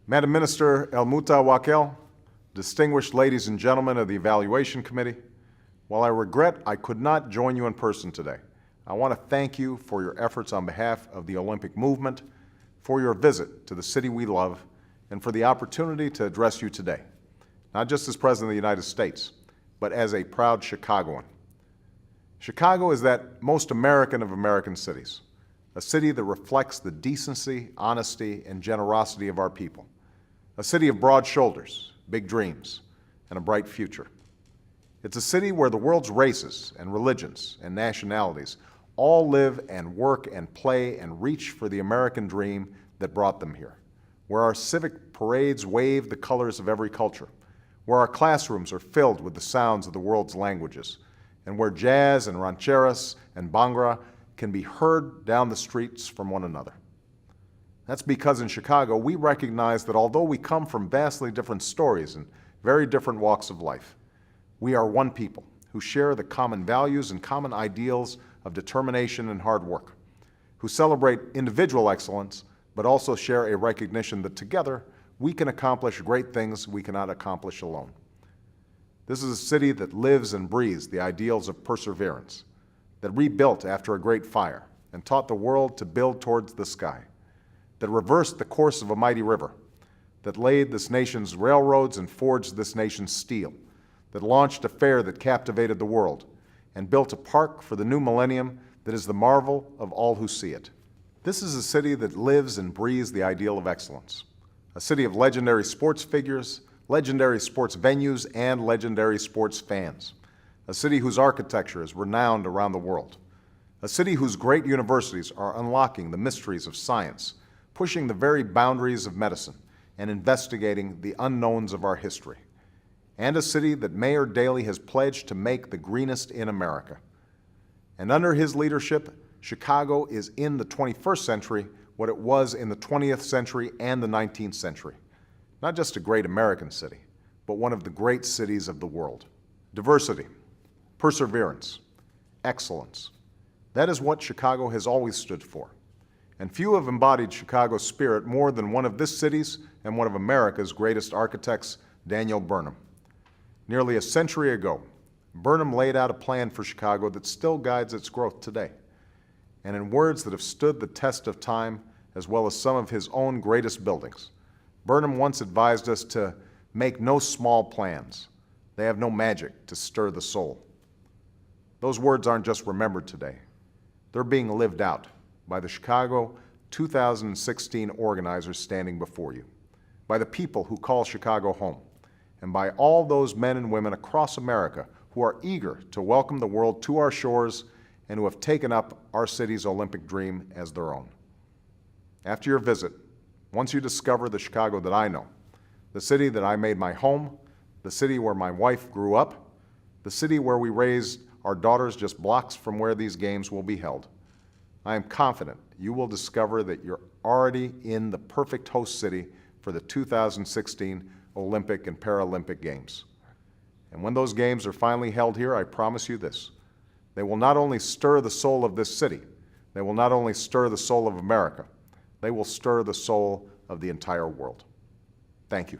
Madam Minister Helmuta Wackel, distinguished ladies and gentlemen of the Evaluation Committee, while I regret I could not join you in person today, I want to thank you for your efforts on behalf of the Olympic movement, for your visit to the city we love, and for the opportunity to address you today, not just as President of the United States, but as a proud Chicagoan. Chicago is that most American of American cities, a city that reflects the decency, honesty, and generosity of our people, a city of broad shoulders, big dreams, and a bright future. It's a city where the world's races and religions and nationalities all live and work and play and reach for the American dream that brought them here, where our civic parades wave the colors of every culture, where our classrooms are filled with the sounds of the world's languages, and where jazz and rancheras and bhangra can be heard down the streets from one another. That's because in Chicago, we recognize that although we come from vastly different stories and very different walks of life, we are one people who share the common values and common ideals of determination and hard work, who celebrate individual excellence, but also share a recognition that together we can accomplish great things we cannot accomplish alone. This is a city that lives and breathes the ideals of perseverance, that rebuilt after a great fire and taught the world to build towards the sky, that reversed the course of a mighty river, that laid this nation's railroads and forged this nation's steel, that launched a fair that captivated the world, and built a park for the new millennium that is the marvel of all who see it. This is a city that lives and breathes the ideal of excellence, a city of legendary sports figures, legendary sports venues, and legendary sports fans, a city whose architecture is renowned around the world, a city whose great universities are unlocking the mysteries of science, pushing the very boundaries of medicine, and investigating the unknowns of our history, and a city that Mayor Daley has pledged to make the greenest in America. And under his leadership, Chicago is in the 21st century what it was in the 20th century and the 19th century. Not just a great American city, but one of the great cities of the world. Diversity, perseverance, excellence. That is what Chicago has always stood for. And few have embodied Chicago's spirit more than one of this city's and one of America's greatest architects, Daniel Burnham. Nearly a century ago, Burnham laid out a plan for Chicago that still guides its growth today. And in words that have stood the test of time, as well as some of his own greatest buildings, Burnham once advised us to make no small plans. They have no magic to stir the soul. Those words aren't just remembered today. They're being lived out by the Chicago 2016 organizers standing before you, by the people who call Chicago home, and by all those men and women across America who are eager to welcome the world to our shores and who have taken up our city's Olympic dream as their own. After your visit, once you discover the Chicago that I know, the city that I made my home, the city where my wife grew up, the city where we raised our daughters just blocks from where these games will be held, I am confident you will discover that you're already in the perfect host city for the 2016 Olympic and Paralympic Games. And when those games are finally held here, I promise you this: they will not only stir the soul of this city, they will not only stir the soul of America, they will stir the soul of the entire world. Thank you.